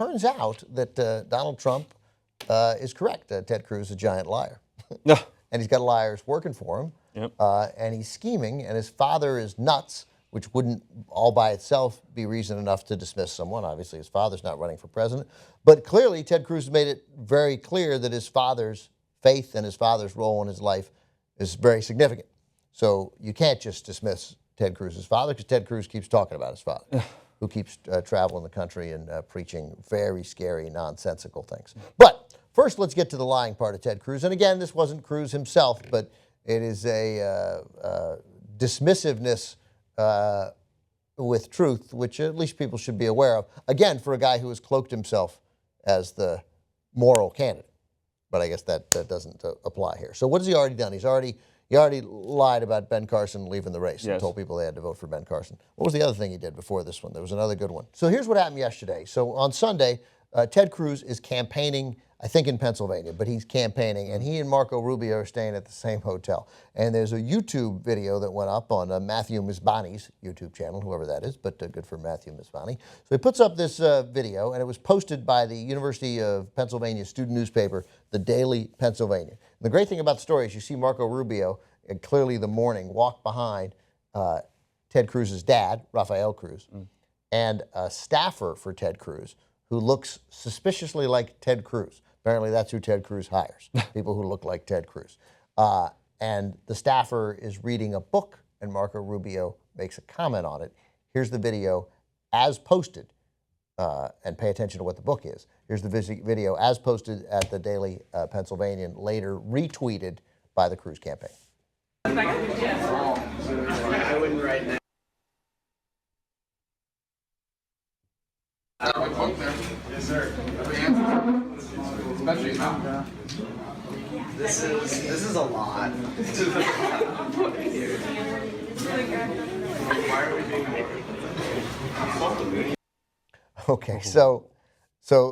turns out that Donald Trump is correct. Ted Cruz is a giant liar. And he's got liars working for him. Yep. And he's scheming, and his father is nuts, which wouldn't all by itself be reason enough to dismiss someone. Obviously, his father's not running for president. But clearly, Ted Cruz made it very clear that his father's faith and his father's role in his life is very significant. So you can't just dismiss Ted Cruz's father, because Ted Cruz keeps talking about his father, who keeps traveling the country and preaching very scary, nonsensical things. But first, let's get to the lying part of Ted Cruz. And again, this wasn't Cruz himself, but it is a dismissiveness with truth, which at least people should be aware of. Again, for a guy who has cloaked himself as the moral candidate. But I guess that doesn't apply here. So what has he already done? He already lied about Ben Carson leaving the race and told people they had to vote for Ben Carson. What was the other thing he did before this one? There was another good one. So here's what happened yesterday. So on Sunday, Ted Cruz is campaigning, I think in Pennsylvania, but he's campaigning, and he and Marco Rubio are staying at the same hotel. And there's a YouTube video that went up on Matthew Misbani's YouTube channel, whoever that is, but good for Matthew Misbani. So he puts up this video, and it was posted by the University of Pennsylvania student newspaper, the Daily Pennsylvanian. And the great thing about the story is you see Marco Rubio, and clearly the morning, walk behind Ted Cruz's dad, Rafael Cruz, and a staffer for Ted Cruz, who looks suspiciously like Ted Cruz. Apparently that's who Ted Cruz hires, people who look like Ted Cruz. And the staffer is reading a book, and Marco Rubio makes a comment on it. Here's the video as posted, and pay attention to what the book is. Here's the video as posted at the Daily Pennsylvanian, later retweeted by the Cruz campaign. I wouldn't write that. Yes, sir. Especially now. This is a lot. Why are we being Okay, so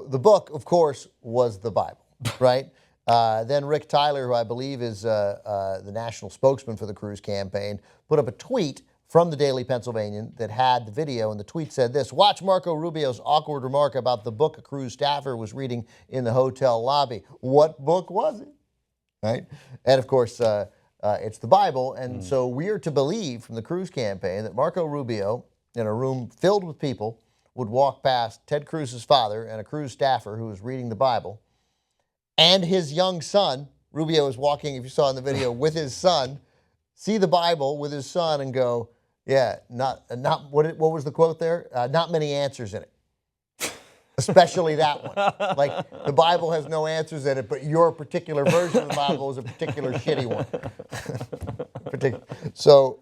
the book, of course, was the Bible, right? Then Rick Tyler, who I believe is the national spokesman for the Cruz campaign, put up a tweet from the Daily Pennsylvanian that had the video, and the tweet said this: "Watch Marco Rubio's awkward remark about the book a Cruz staffer was reading in the hotel lobby. What book was it?" Right? And of course, it's the Bible, and so we are to believe from the Cruz campaign that Marco Rubio, in a room filled with people, would walk past Ted Cruz's father and a Cruz staffer who was reading the Bible, and his young son. Rubio is walking, if you saw in the video, with his son, see the Bible with his son and go, yeah, not what was the quote there? Not many answers in it. Especially that one. Like, the Bible has no answers in it, but your particular version of the Bible is a particular shitty one. So,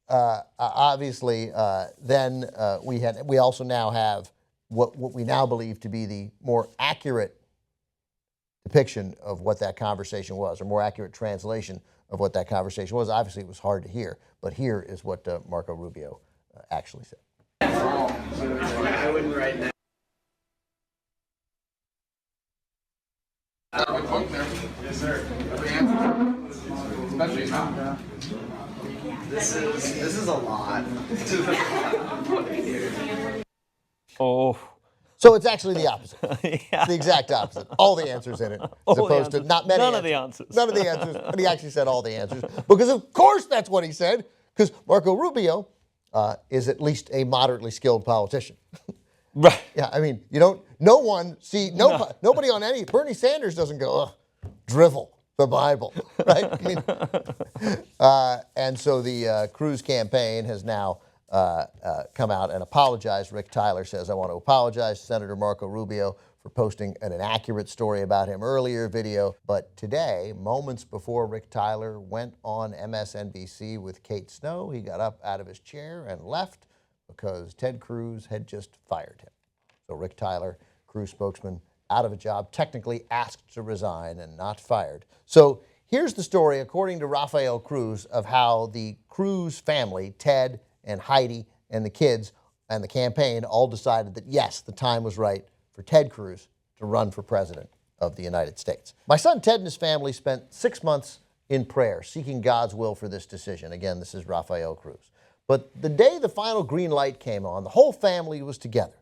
obviously, then we also now have what we now believe to be the more accurate depiction of what that conversation was, or more accurate translation of what that conversation was. Obviously, it was hard to hear, but here is what Marco Rubio actually said. I wouldn't write that. Yes, sir. Especially now. This is a lot. Oh. So it's actually the opposite. Yeah. It's the exact opposite. All the answers in it, as opposed to not many None answers. of the answers. None of the answers, but he actually said all the answers. Because of course that's what he said, because Marco Rubio is at least a moderately skilled politician. Right. Yeah, I mean, nobody on any, Bernie Sanders doesn't go, ugh, drivel the Bible, right? I mean, and so the Cruz campaign has now come out and apologized. Rick Tyler says, "I want to apologize to Senator Marco Rubio for posting an inaccurate story about him earlier video." But today, moments before Rick Tyler went on MSNBC with Kate Snow, he got up out of his chair and left because Ted Cruz had just fired him. So Rick Tyler, Cruz spokesman, out of a job, technically asked to resign and not fired. So here's the story, according to Rafael Cruz, of how the Cruz family, Ted and Heidi and the kids and the campaign, all decided that, yes, the time was right for Ted Cruz to run for president of the United States. My son Ted and his family spent 6 months in prayer, seeking God's will for this decision. Again, this is Rafael Cruz. But the day the final green light came on, the whole family was together.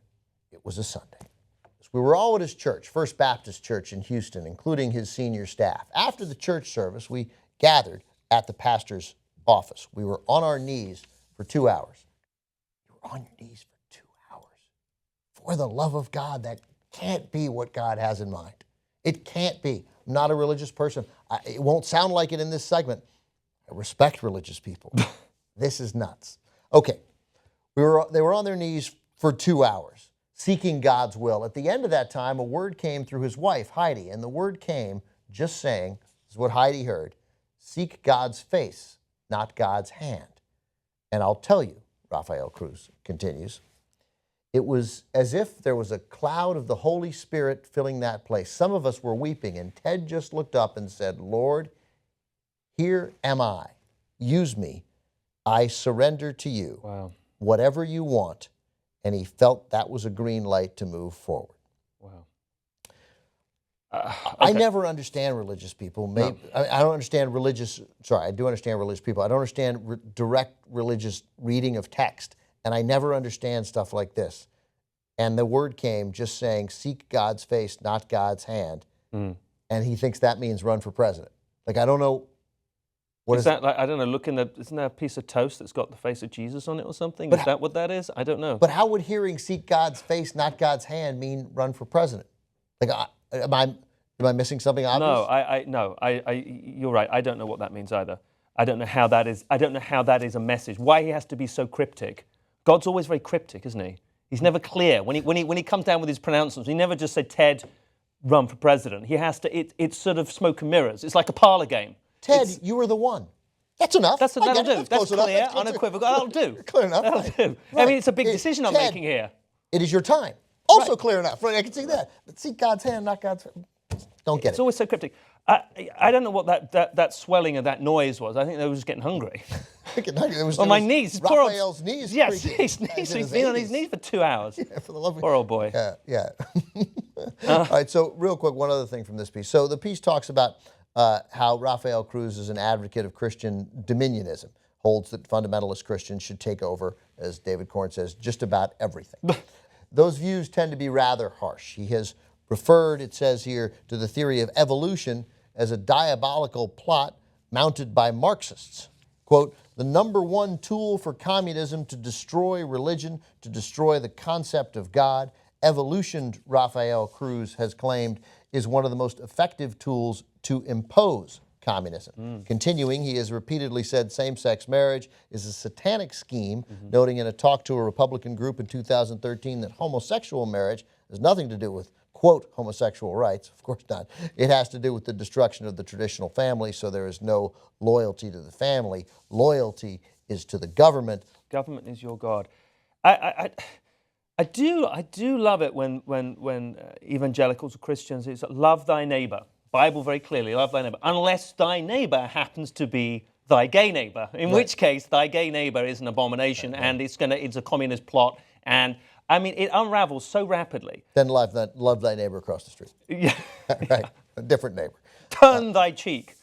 It was a Sunday. It was We were all at his church, First Baptist Church in Houston, including his senior staff. After the church service, we gathered at the pastor's office. We were on our knees for 2 hours. You were on your knees for 2 hours. For the love of God, that can't be what God has in mind. It can't be. I'm not a religious person. It won't sound like it in this segment. I respect religious people. This is nuts. Okay, they were on their knees for 2 hours, seeking God's will. At the end of that time, a word came through his wife, Heidi, and the word came just saying, this is what Heidi heard, seek God's face, not God's hand. And I'll tell you, Rafael Cruz continues, it was as if there was a cloud of the Holy Spirit filling that place. Some of us were weeping, and Ted just looked up and said, Lord, here am I. Use me. I surrender to you. Wow. Whatever you want. And he felt that was a green light to move forward. Wow. I never understand religious people. No. I don't understand I do understand religious people. I don't understand direct religious reading of text. And I never understand stuff like this. And the word came just saying, seek God's face, not God's hand. And he thinks that means run for president. Like, I don't know. What is that like? I don't know. Isn't there a piece of toast that's got the face of Jesus on it or something? Is that what that is? I don't know. But how would hearing seek God's face, not God's hand mean run for president? Like, am I missing something obvious? No. You're right. I don't know what that means either. I don't know how that is. I don't know how that is a message. Why he has to be so cryptic? God's always very cryptic, isn't he? He's never clear. When he comes down with his pronouncements, he never just said, Ted, run for president. He has to. It's sort of smoke and mirrors. It's like a parlor game. Ted, you were the one. That's enough. That'll do. That's clear, unequivocal. That'll do. Clear enough. That'll do. Right. I mean, it's a big decision I'm making here. It is your time. Also clear enough. Right, I can see that. But seek God's hand, not God's hand. Don't get it. It's always so cryptic. I don't know what that swelling of that noise was. I think they were just getting hungry. On my knees. Raphael's knees. Yes, his knees. He's been on his knees for 2 hours. Yeah, for the love of poor old boy. Yeah. All right, so real quick, one other thing from this piece. So the piece talks about how Rafael Cruz is an advocate of Christian dominionism, holds that fundamentalist Christians should take over, as David Korn says, just about everything. Those views tend to be rather harsh. He has referred, it says here, to the theory of evolution as a diabolical plot mounted by Marxists. Quote, the number one tool for communism to destroy religion, to destroy the concept of God. Evolution, Rafael Cruz has claimed, is one of the most effective tools to impose communism. Continuing, he has repeatedly said same-sex marriage is a satanic scheme, noting in a talk to a Republican group in 2013 that homosexual marriage has nothing to do with, quote, homosexual rights. Of course not. It has to do with the destruction of the traditional family, so there is no loyalty to the family. Loyalty is to the government. Government is your God. I do love it when evangelicals or Christians, it's love thy neighbor. Bible very clearly, love thy neighbor, unless thy neighbor happens to be thy gay neighbor, in which case thy gay neighbor is an abomination and it's a communist plot. And I mean, it unravels so rapidly. Then love thy neighbor across the street. Yeah. Right, a different neighbor. Turn thy cheek.